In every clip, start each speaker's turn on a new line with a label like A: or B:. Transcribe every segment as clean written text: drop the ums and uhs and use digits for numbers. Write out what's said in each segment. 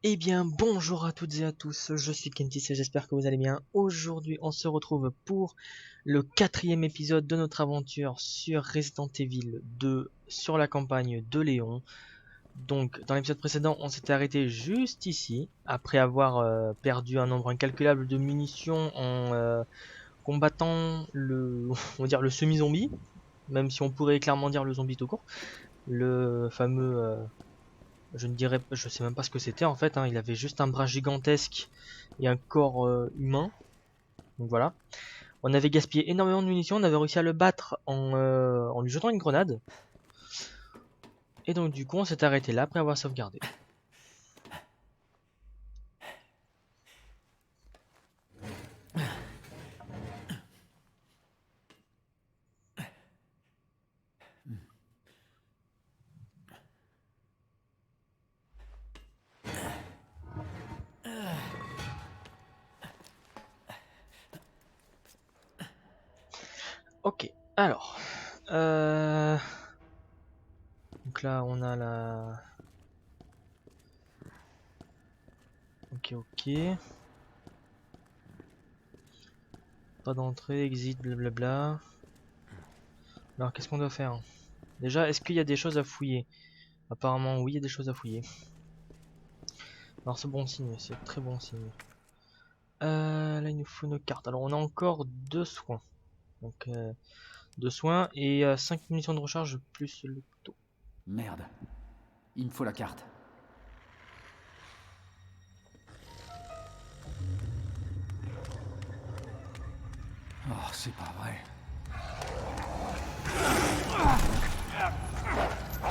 A: Eh bien, bonjour à toutes et à tous, je suis Kentis et j'espère que vous allez bien. Aujourd'hui, on se retrouve pour le 4e épisode de notre aventure sur Resident Evil 2 sur la campagne de Léon. Donc, dans l'épisode précédent, on s'était arrêté juste ici, après avoir perdu un nombre incalculable de munitions en combattant on va dire le semi-zombie, même si on pourrait clairement dire le zombie tout court, le fameux je sais même pas ce que c'était en fait, hein. Il avait juste un bras gigantesque et un corps humain. Donc voilà. On avait gaspillé énormément de munitions, on avait réussi à le battre en lui jetant une grenade. Et donc du coup on s'est arrêté là après avoir sauvegardé. Ok, alors. Donc là on a la... Ok. Pas d'entrée, exit, blablabla. Alors qu'est-ce qu'on doit faire? Déjà, est-ce qu'il y a des choses à fouiller? Apparemment oui, il y a des choses à fouiller. Alors c'est bon signe, c'est très bon signe. Là il nous faut une carte. Alors on a encore 2 soins. Donc 2 soins et 5 munitions de recharge plus le couteau.
B: Merde. Il me faut la carte. Oh, c'est pas vrai.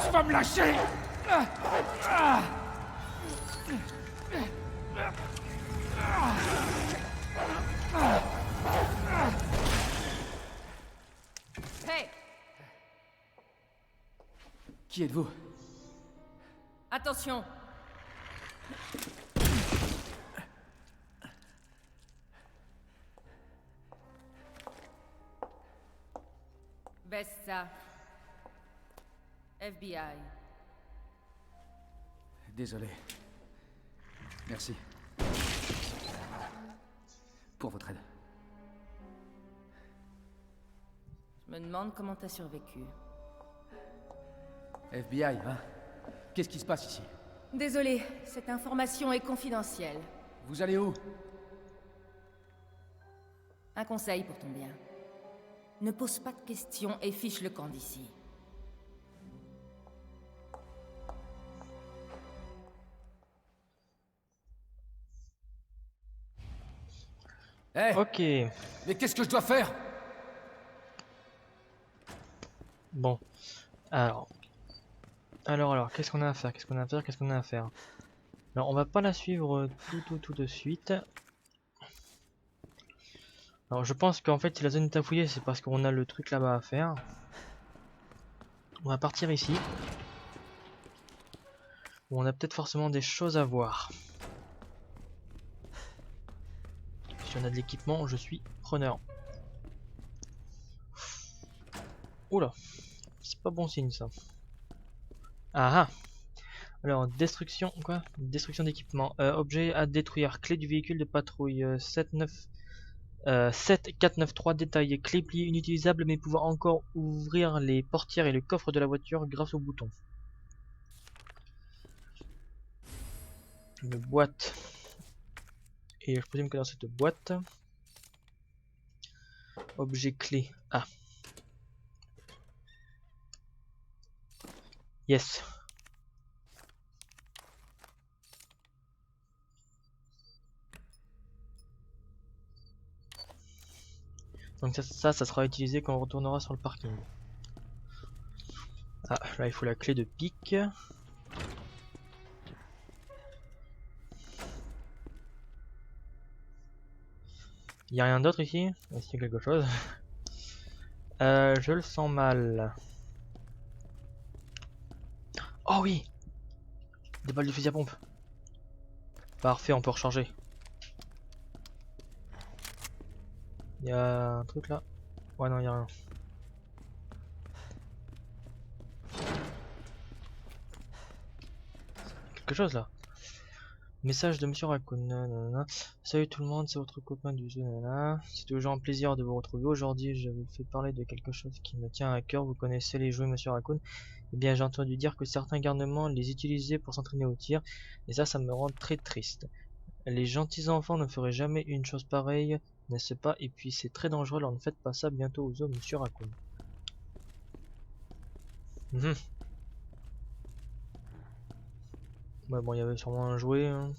B: Tu vas me lâcher!
C: Hey!
B: Qui êtes-vous?
C: Attention! Baisse ça. FBI.
B: Désolé. Merci. Pour votre aide.
C: Je me demande comment t'as survécu.
B: FBI, hein? Qu'est-ce qui se passe ici?
C: Désolé, cette information est confidentielle.
B: Vous allez où?
C: Un conseil pour ton bien. Ne pose pas de questions et fiche le camp d'ici.
B: Eh!
A: Ok,
B: Mais qu'est-ce que je dois faire?
A: bon. Alors, qu'est-ce qu'on a à faire? Qu'est-ce qu'on a à faire? Qu'est-ce qu'on a à faire? Alors on va pas la suivre tout de suite. Alors je pense qu'en fait si la zone est à fouiller c'est parce qu'on a le truc là-bas à faire. On va partir ici. Où on a peut-être forcément des choses à voir. Si on a de l'équipement, je suis preneur. Oula, c'est pas bon signe ça. Ah ah. Alors destruction quoi? Destruction d'équipement. Objet à détruire. Clé du véhicule de patrouille 7493 détaillé. Clé pliée inutilisable mais pouvant encore ouvrir les portières et le coffre de la voiture grâce au bouton. Une boîte. Et je présume que dans cette boîte, objet clé. Ah. Yes. Donc ça sera utilisé quand on retournera sur le parking. Ah, là il faut la clé de pique. Il n'y a rien d'autre ici? Est-ce qu'il y a quelque chose? Je le sens mal. Oh oui! Des balles de fusil à pompe. Parfait, on peut recharger. Il y a un truc là? Ouais, non, il n'y a rien. Quelque chose là. Message de Monsieur Raccoon. Nanana. Salut tout le monde, c'est votre copain du jeu. Nanana. C'est toujours un plaisir de vous retrouver. Aujourd'hui, je vous fais parler de quelque chose qui me tient à cœur. Vous connaissez les jouets Monsieur Raccoon? Eh bien, j'ai entendu dire que certains garnements les utilisaient pour s'entraîner au tir. Et ça me rend très triste. Les gentils enfants ne feraient jamais une chose pareille, n'est-ce pas? Et puis c'est très dangereux, alors ne faites pas ça bientôt aux hommes, Monsieur Raccoon. Mhm. Ouais, bon, il y avait sûrement un jouet. Hein.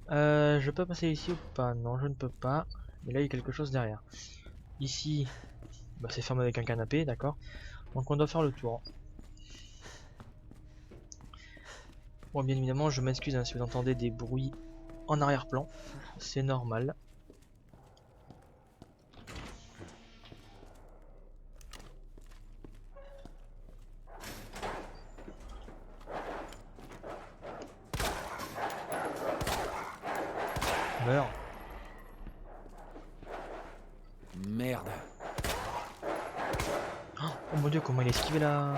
A: Je peux passer ici ou pas? Non, je ne peux pas. Mais là, il y a quelque chose derrière. Ici, bah, c'est fermé avec un canapé, d'accord. Donc on doit faire le tour. Bon, bien évidemment, je m'excuse hein, si vous entendez des bruits en arrière-plan. C'est normal. Meurs.
B: Merde.
A: Oh mon dieu, comment il a esquivé là.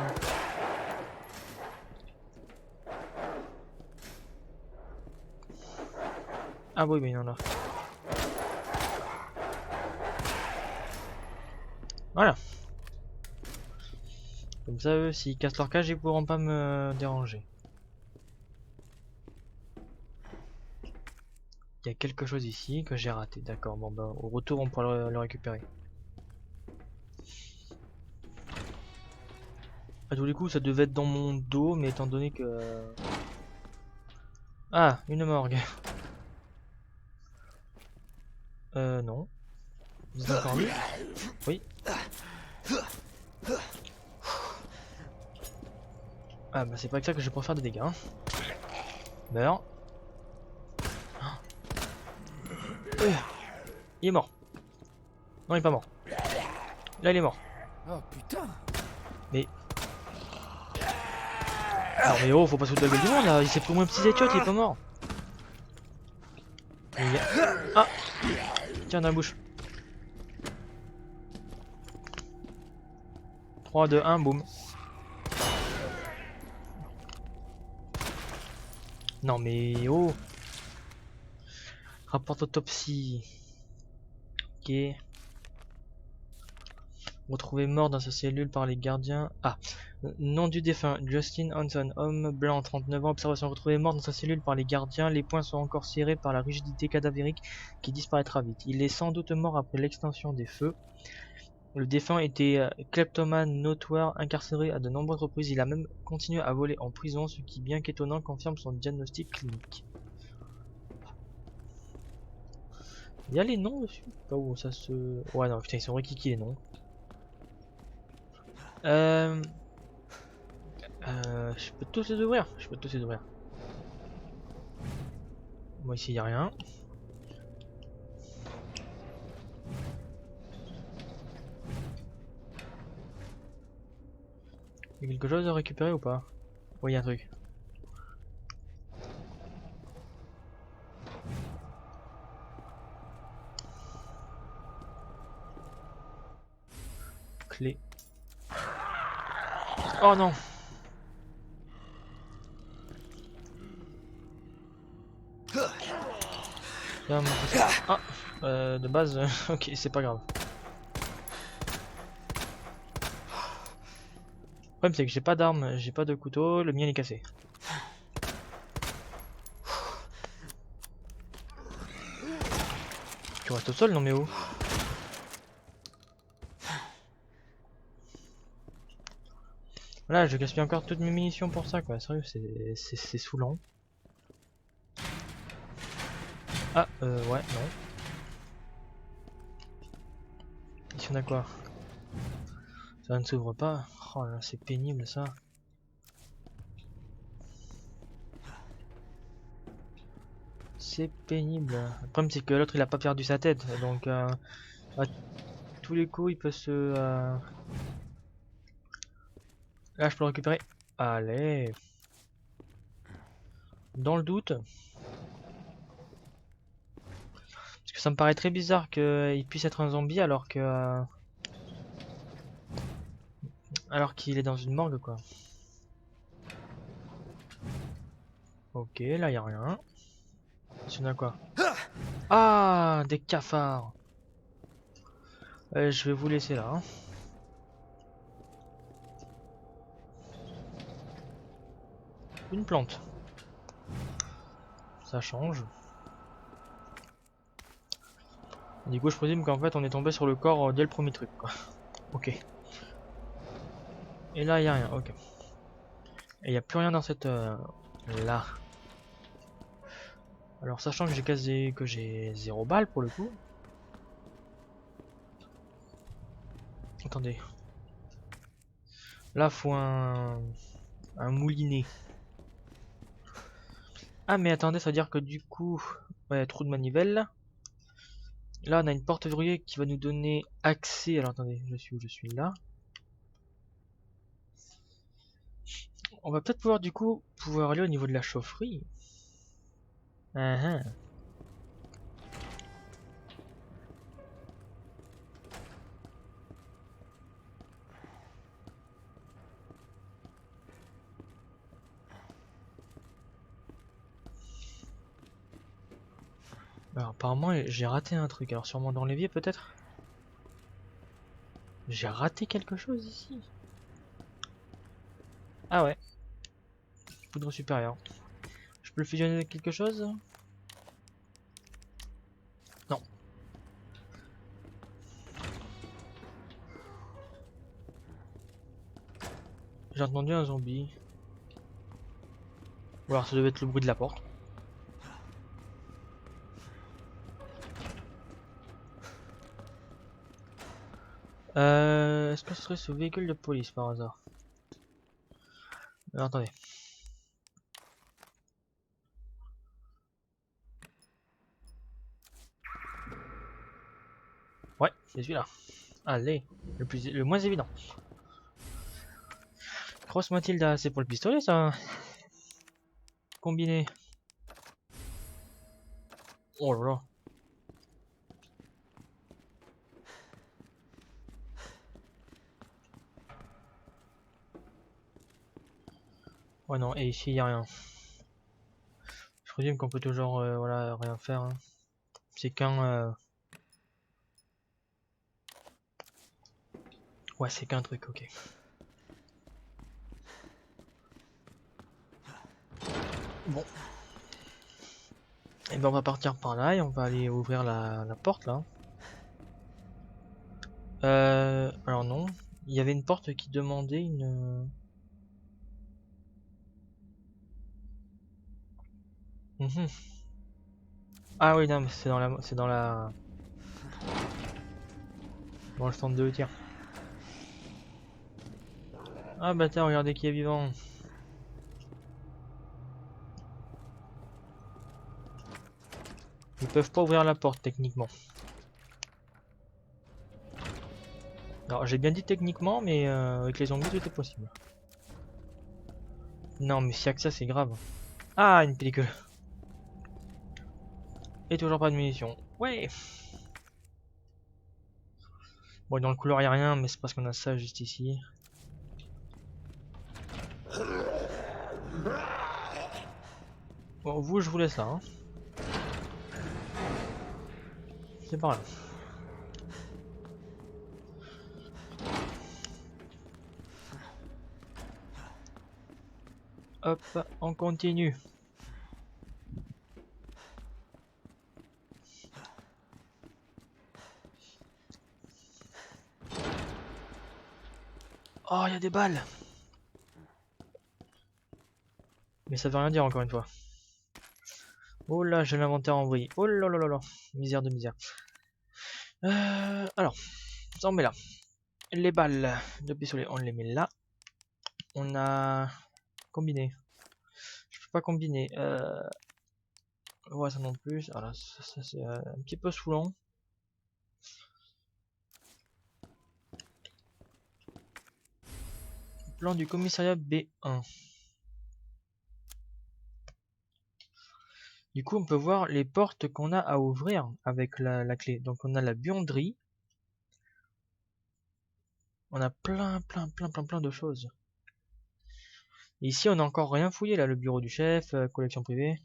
A: Ah oui, mais il y en a. Voilà. Comme ça, eux, s'ils cassent leur cage, ils pourront pas me déranger. Il y a quelque chose ici que j'ai raté. D'accord, bon bah au retour on pourra le récupérer. À tous les coups ça devait être dans mon dos, mais étant donné que... Ah, une morgue. Non. Vous êtes encore lui? Oui. Ah bah c'est pas que ça que je préfère des dégâts. Hein. Meurs. Il est mort. Non, il est pas mort. Là il est mort.
B: Oh putain.
A: Mais... Alors mais oh, faut pas se foutre de la gueule du monde là, il s'est pris au moins petit étiote, il est pas mort. Ah. Tiens dans la bouche. 3, 2, 1, boum. Non mais oh. Rapport autopsie. Ok. Retrouvé mort dans sa cellule par les gardiens. Ah. Nom du défunt. Justin Hanson. Homme blanc, 39 ans. Observation. Retrouvé mort dans sa cellule par les gardiens. Les poings sont encore serrés par la rigidité cadavérique qui disparaîtra vite. Il est sans doute mort après l'extinction des feux. Le défunt était kleptomane notoire, incarcéré à de nombreuses reprises. Il a même continué à voler en prison, ce qui, bien qu'étonnant, confirme son diagnostic clinique. Il y a les noms dessus? Pas où ça se... Ouais non putain ils sont rikiki les noms. Je peux tous les ouvrir. Je peux tous les ouvrir. Moi ici il y a rien. Il y a quelque chose à récupérer ou pas? Oui il y a un truc. Clé. Oh non. Ah, de base, ok, c'est pas grave. Le problème c'est que j'ai pas d'arme, j'ai pas de couteau, le mien il est cassé. Tu restes au sol, non mais où? Voilà, je gaspille encore toutes mes munitions pour ça quoi, sérieux, c'est saoulant. Ah, ouais, non. Ici on a quoi? Ça ne s'ouvre pas. Oh là, c'est pénible ça. C'est pénible. Le problème c'est que l'autre il a pas perdu sa tête, donc à tous les coups il peut se... Là je peux le récupérer. Allez. Dans le doute. Parce que ça me paraît très bizarre qu'il puisse être un zombie alors que... Alors qu'il est dans une morgue, quoi. Ok, là, y a rien. Sinon, on a quoi? Ah, des cafards. Je vais vous laisser là. Hein. Une plante. Ça change. Du coup, je présume qu'en fait, on est tombé sur le corps dès le premier truc, quoi. Ok. Et là, y a rien. Ok. Et y a plus rien dans cette là. Alors, sachant que j'ai 0 balles pour le coup. Attendez. Là, faut un moulinet. Ah, mais attendez, ça veut dire que du coup, ouais, trou de manivelle. Là, on a une porte verrouillée qui va nous donner accès. Alors, attendez, je suis où? Je suis là. On va peut-être pouvoir du coup pouvoir aller au niveau de la chaufferie. Ah, ah. Alors, apparemment, j'ai raté un truc. Alors, sûrement dans l'évier, peut-être. J'ai raté quelque chose ici. Ah ouais, poudre supérieure. Je peux le fusionner avec quelque chose? Non. J'ai entendu un zombie. Ou alors ça devait être le bruit de la porte. Est-ce que ce serait ce véhicule de police par hasard? Alors, attendez. Ouais, c'est celui-là. Allez, le moins évident. Cross Matilda, c'est pour le pistolet ça? Combiné. Oh là là. Ouais non, et ici y a rien. Je présume qu'on peut toujours voilà, rien faire. Hein. C'est qu'un... Ouais, c'est qu'un truc, ok. Bon. Et ben on va partir par là et on va aller ouvrir la porte là. Alors non. Il y avait une porte qui demandait une... Mhm. Ah oui, non, mais c'est dans le stand de tir. Ah bah tiens, regardez qui est vivant. Ils peuvent pas ouvrir la porte techniquement. Alors j'ai bien dit techniquement, mais avec les zombies tout est possible. Non, mais s'il y a que ça, c'est grave. Ah, une pellicule. Et toujours pas de munitions. Ouais. Bon, dans le couloir y a rien, mais c'est parce qu'on a ça juste ici. Bon, vous, je vous laisse là. Hein. C'est par là. Hop, on continue. Oh, il y a des balles. Mais ça veut rien dire encore une fois. Oh là, j'ai l'inventaire en vrille. Oh là là là là. Misère de misère. Alors, ça on met là. Les balles de pistolet, on les met là. On a combiné. Je peux pas combiner. Ouais, ça non plus. Alors, ça c'est un petit peu saoulant. Plan du commissariat B1. Du coup, on peut voir les portes qu'on a à ouvrir avec la clé. Donc, on a la buanderie. On a plein de choses. Et ici, on n'a encore rien fouillé, là. Le bureau du chef, collection privée.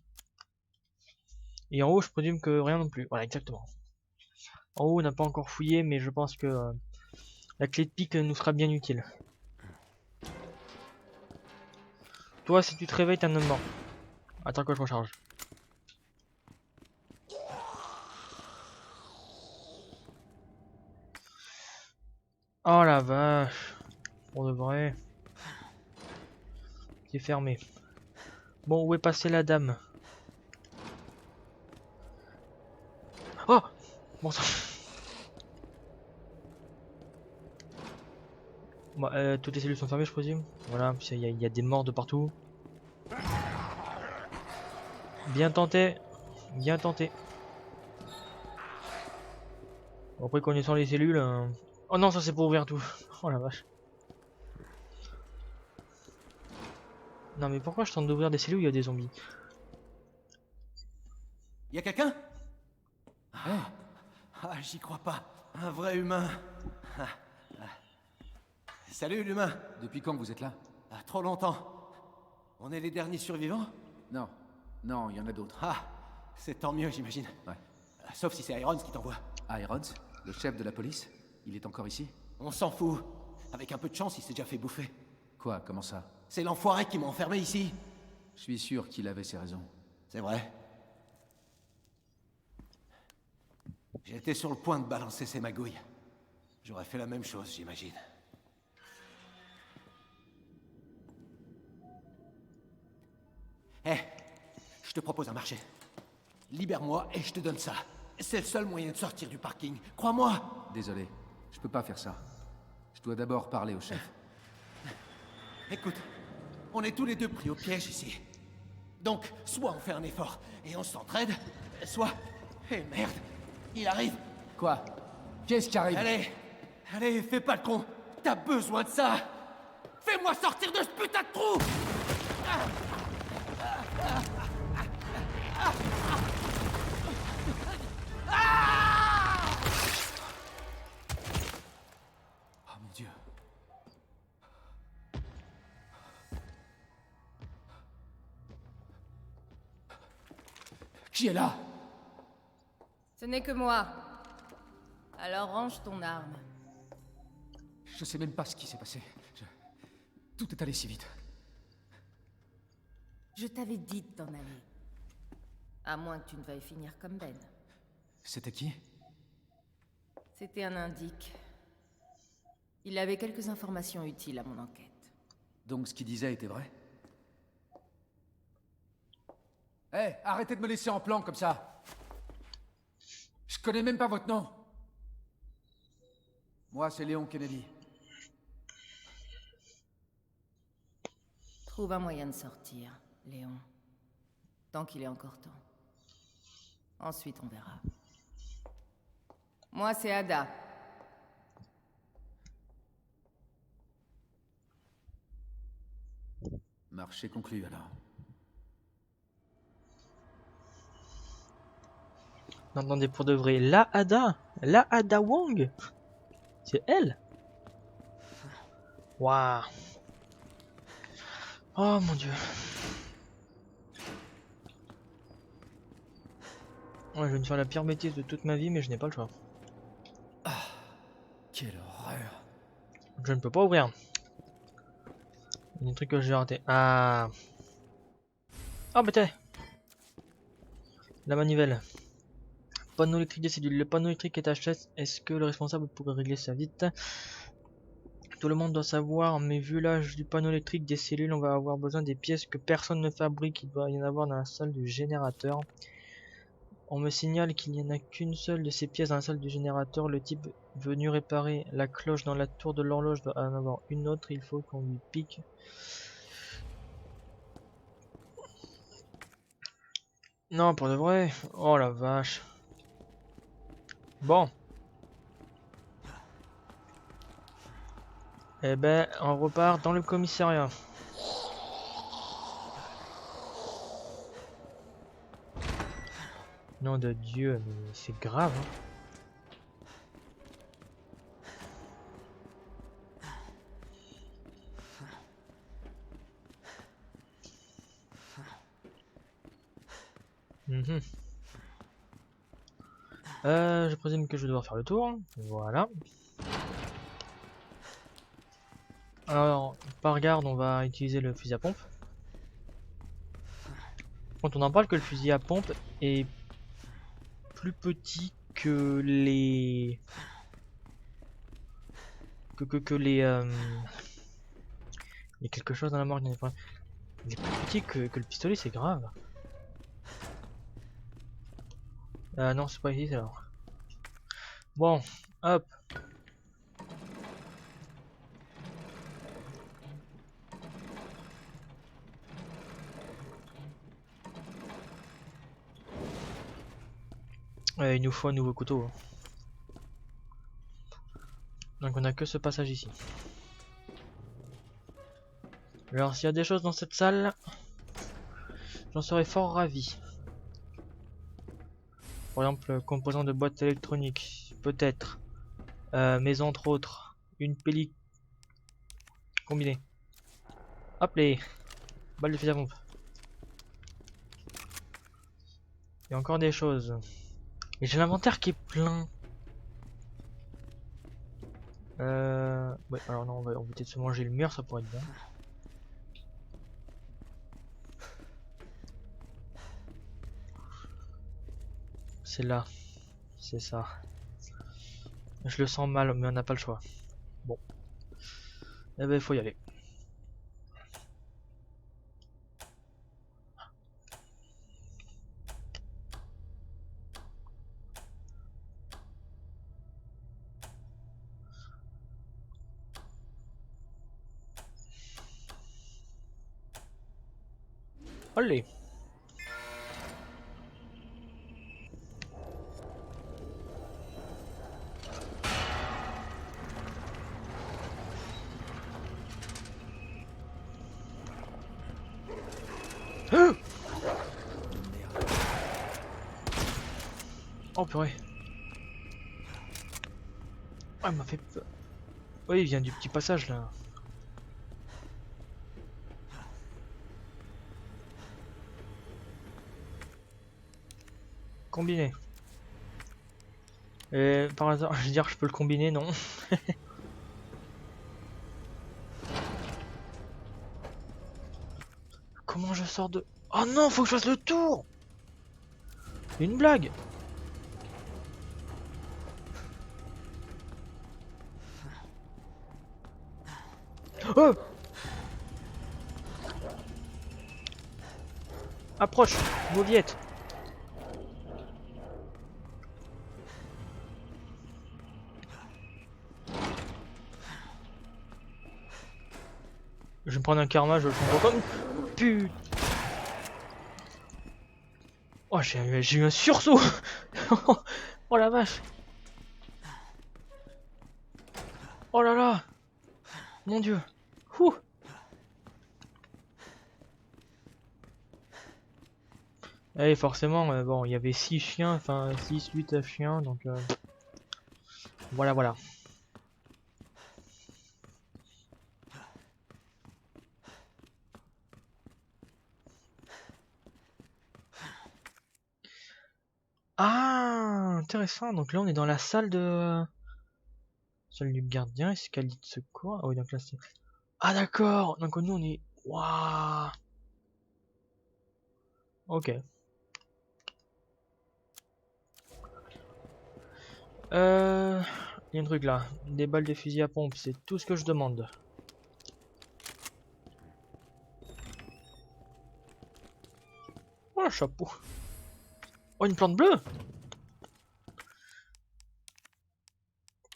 A: Et en haut, je présume que rien non plus. Voilà, exactement. En haut, on n'a pas encore fouillé, mais je pense que la clé de pique nous sera bien utile. Toi, si tu te réveilles, t'es un homme mort. Attends que je recharge. Oh la vache. Pour de vrai. C'est fermé. Bon, où est passée la dame? Oh! Bon sang. Bon, toutes les cellules sont fermées, je présume. Voilà, il y a des morts de partout. Bien tenté. Bien tenté. Bon, après, connaissant les cellules... Oh non, ça c'est pour ouvrir tout. Oh la vache. Non mais pourquoi je tente d'ouvrir des cellules où il y a des zombies?
D: Y a quelqu'un? J'y crois pas. Un vrai humain. Ah, ah. Salut l'humain.
B: Depuis quand vous êtes là?
D: Trop longtemps. On est les derniers survivants?
B: Non. Non, il y en a d'autres.
D: Ah, c'est tant mieux, j'imagine.
B: Ouais.
D: Sauf si c'est Irons qui t'envoie.
B: Irons, le chef de la police, il est encore ici?
D: On s'en fout. Avec un peu de chance, il s'est déjà fait bouffer.
B: Quoi, comment ça?
D: C'est l'enfoiré qui m'a enfermé ici.
B: Je suis sûr qu'il avait ses raisons.
D: C'est vrai. J'étais sur le point de balancer ses magouilles. J'aurais fait la même chose, j'imagine. Je te propose un marché. Libère-moi et je te donne ça. C'est le seul moyen de sortir du parking. Crois-moi.
B: Désolé, je peux pas faire ça. Je dois d'abord parler au chef.
D: Écoute, on est tous les deux pris au piège ici. Donc, soit on fait un effort et on s'entraide, soit... Eh merde, il arrive.
B: Quoi? Qu'est-ce qui arrive?
D: Allez, fais pas le con. T'as besoin de ça. Fais-moi sortir de ce putain de trou.
B: Oh mon Dieu. Qui est là?
C: Ce n'est que moi. Alors range ton arme.
B: Je sais même pas ce qui s'est passé. Tout est allé si vite.
C: Je t'avais dit de t'en aller. À moins que tu ne veuilles finir comme Ben.
B: C'était qui?
C: C'était un indique. Il avait quelques informations utiles à mon enquête.
B: Donc ce qu'il disait était vrai? Hé, arrêtez de me laisser en plan comme ça. Je connais même pas votre nom. Moi, c'est Léon Kennedy.
C: Trouve un moyen de sortir, Léon. Tant qu'il est encore temps. Ensuite, on verra. Moi, c'est Ada.
B: Marché conclu alors.
A: Non, attendez, pour de vrai, la Ada Wong, c'est elle. Waouh. Oh mon dieu. Ouais, je vais me faire la pire bêtise de toute ma vie, mais je n'ai pas le choix.
B: Quelle horreur.
A: Je ne peux pas ouvrir. Il y a des trucs que j'ai raté. Ah. Oh bah tiens. La manivelle. Panneau électrique des cellules. Le panneau électrique est HS. Est-ce que le responsable pourrait régler ça vite? Tout le monde doit savoir, mais vu l'âge du panneau électrique des cellules, on va avoir besoin des pièces que personne ne fabrique. Il doit y en avoir dans la salle du générateur. On me signale qu'il n'y en a qu'une seule de ces pièces dans la salle du générateur. Le type venu réparer la cloche dans la tour de l'horloge doit en avoir une autre. Il faut qu'on lui pique. Non, pour de vrai. Oh la vache. Bon. Eh ben, on repart dans le commissariat. Nom de Dieu, mais c'est grave. Hein. Mhm. Je présume que je vais devoir faire le tour. Voilà. Alors, par garde, on va utiliser le fusil à pompe. Quand on en parle que le fusil à pompe est plus petit que les... que les... Il y a quelque chose dans la morgue. Il est plus petit que le pistolet, c'est grave. Non, c'est pas ici alors. Bon, hop. Il nous faut un nouveau couteau. Donc on a que ce passage ici. Alors s'il y a des choses dans cette salle, j'en serais fort ravi. Par exemple, composants de boîte électronique, peut-être. Mais entre autres, une pellicule combinée. Hop les balles de fusil à pompe. Il y a encore des choses. Et j'ai l'inventaire qui est plein. Ouais, alors non, on va peut-être se manger le mur, ça pourrait être bien. C'est là. C'est ça. Je le sens mal, mais on n'a pas le choix. Bon. Eh ben, il faut y aller. Allez. Oh purée. Ah, il m'a fait peur. Oui, il vient du petit passage là. Combiné. Et par hasard, je veux dire, je peux le combiner, non? Comment je sors de... Oh non, faut que je fasse le tour! Une blague! Oh! Approche, mauviette! Je vais me prendre un karma, je le prends comme... Putain! Oh, j'ai eu un sursaut! Oh la vache! Oh là là! Mon dieu! Ouh. Et forcément, bon, il y avait 6 chiens, enfin 6-8 chiens, donc voilà, voilà. Ah, intéressant. Donc là, on est dans la salle de... Salle du gardien, escalier de secours. Ah oui, donc là, c'est... Ah d'accord. Donc nous, on est... Waouh. Ok. Il y a un truc là. Des balles de fusil à pompe, c'est tout ce que je demande. Oh, un chapeau. Oh, une plante bleue.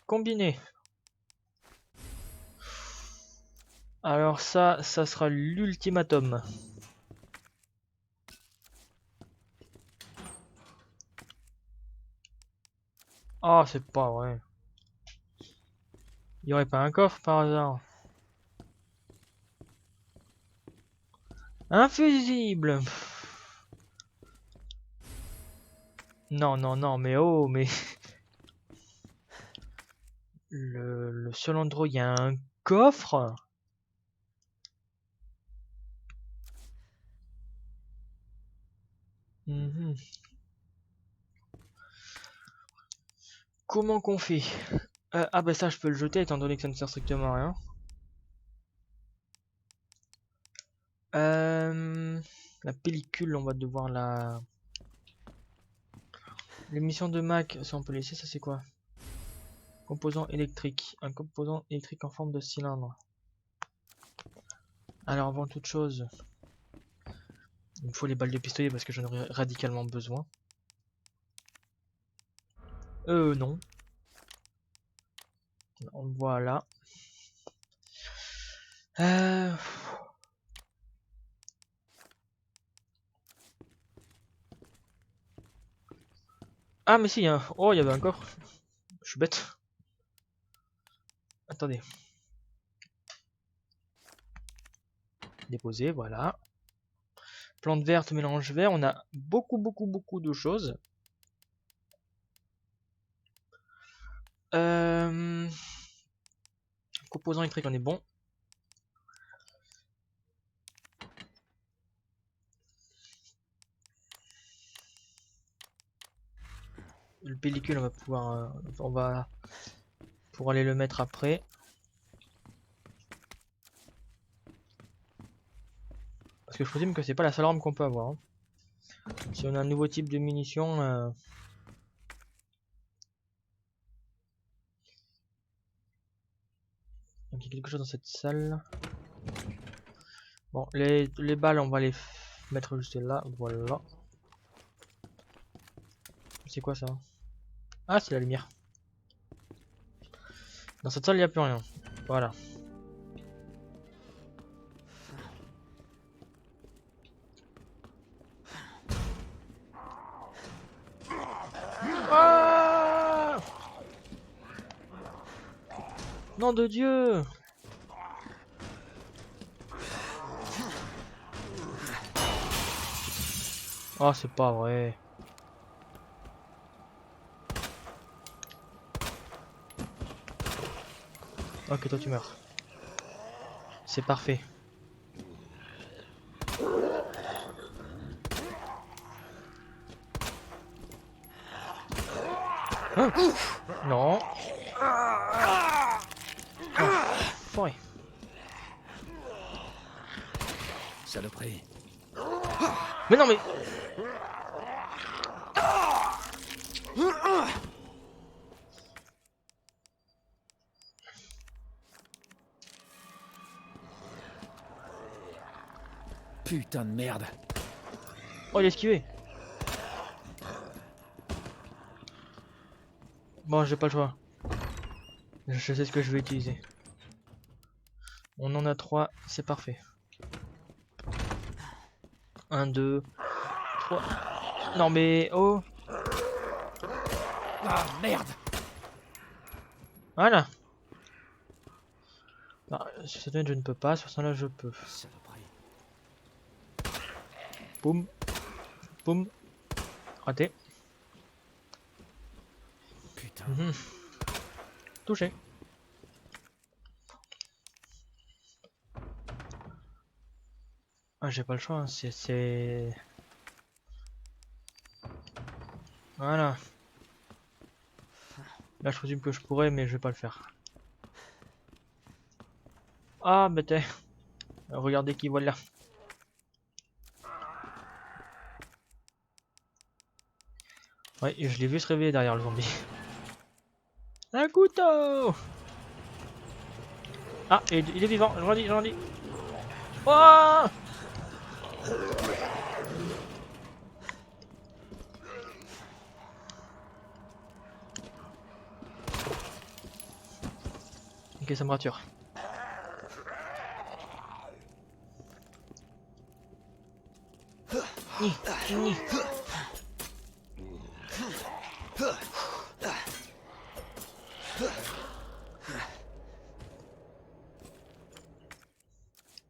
A: Combiné. Alors ça sera l'ultimatum. Ah, c'est pas vrai. Il y aurait pas un coffre par hasard? Infusible. Non, non, non, mais oh, mais... Le seul endroit où il y a un coffre? Mhm. Comment qu'on fait? Ah bah ça je peux le jeter étant donné que ça ne sert strictement à rien. La pellicule, on va devoir la... L'émission de Mac, ça on peut laisser, ça c'est quoi? Composant électrique. Un composant électrique en forme de cylindre. Alors avant toute chose, il me faut les balles de pistolet parce que j'en aurai radicalement besoin. Non. Voilà. Euh... Ah mais si, hein. Oh il y avait un coffre. Je suis bête. Attendez. Déposer, voilà. Plante verte, mélange vert, on a beaucoup de choses. Composant électrique, on est bon. Le pellicule, on va pouvoir, pour aller le mettre après. Parce que je présume que c'est pas la seule arme qu'on peut avoir. Hein. Si on a un nouveau type de munitions, donc il y a quelque chose dans cette salle. Bon, les balles, on va les mettre juste là. Voilà. C'est quoi ça? Ah, c'est la lumière. Dans cette salle, il n'y a plus rien. Voilà. Ah! Nom de Dieu! Oh, c'est pas vrai. Ok, toi tu meurs. C'est parfait. Hein? Non. Forêt.
B: Saloperie.
A: Mais non mais...
B: Putain de merde.
A: Oh, il a esquivé. Bon, j'ai pas le choix. Je sais ce que je vais utiliser. On en a 3, c'est parfait. 1, 2, 3. Non mais... Oh.
B: Ah merde.
A: Voilà. Ah, sur cette je ne peux pas, sur celle-là je peux.
B: Saloperie.
A: Boum. Boum. Raté.
B: Putain.
A: Touché. Ah, j'ai pas le choix, hein. C'est... Voilà. Là, je présume que je pourrais, mais je vais pas le faire. Ah, mais t'es... Regardez qui voilà. Ouais, je l'ai vu se réveiller derrière le zombie. Un couteau! Ah, il est vivant, j'en dis, j'en dis. Oh! Ok, ça me rassure. Ni, ni.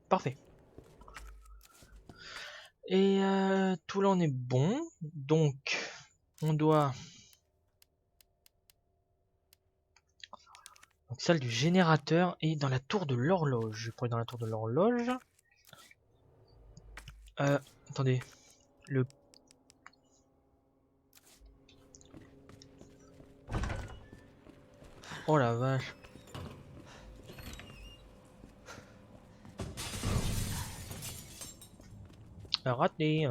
A: Parfait. Et tout là on est bon. Donc on doit... Donc salle du générateur et dans la tour de l'horloge. Pour aller dans la tour de l'horloge. Attendez. Le Oh la vache. Raté.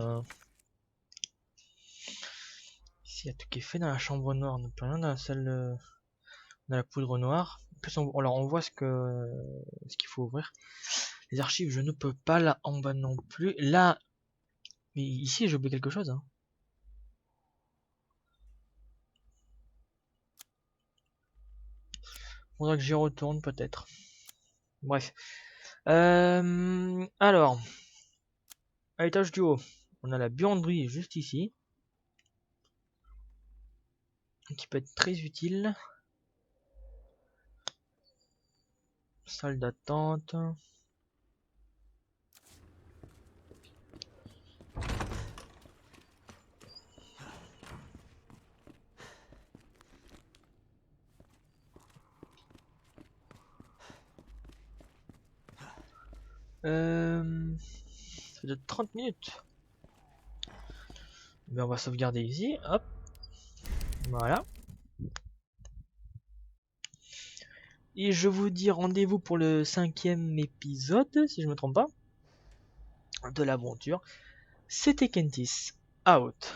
A: Ici, il y a tout qui est fait dans la chambre noire. On n'a plus rien dans la salle, dans la poudre noire. En plus, alors on voit ce qu'il faut ouvrir. Les archives, je ne peux pas. Là en bas non plus. Là, mais ici, j'ai oublié quelque chose. Hein. Faudra que j'y retourne peut-être. Bref. Alors, à l'étage du haut, on a la buanderie juste ici. Qui peut être très utile. Salle d'attente. Ça fait de 30 minutes. Mais on va sauvegarder ici. Hop. Voilà. Et je vous dis rendez-vous pour le 5e épisode, si je me trompe pas, de l'aventure. C'était Kentis. Out.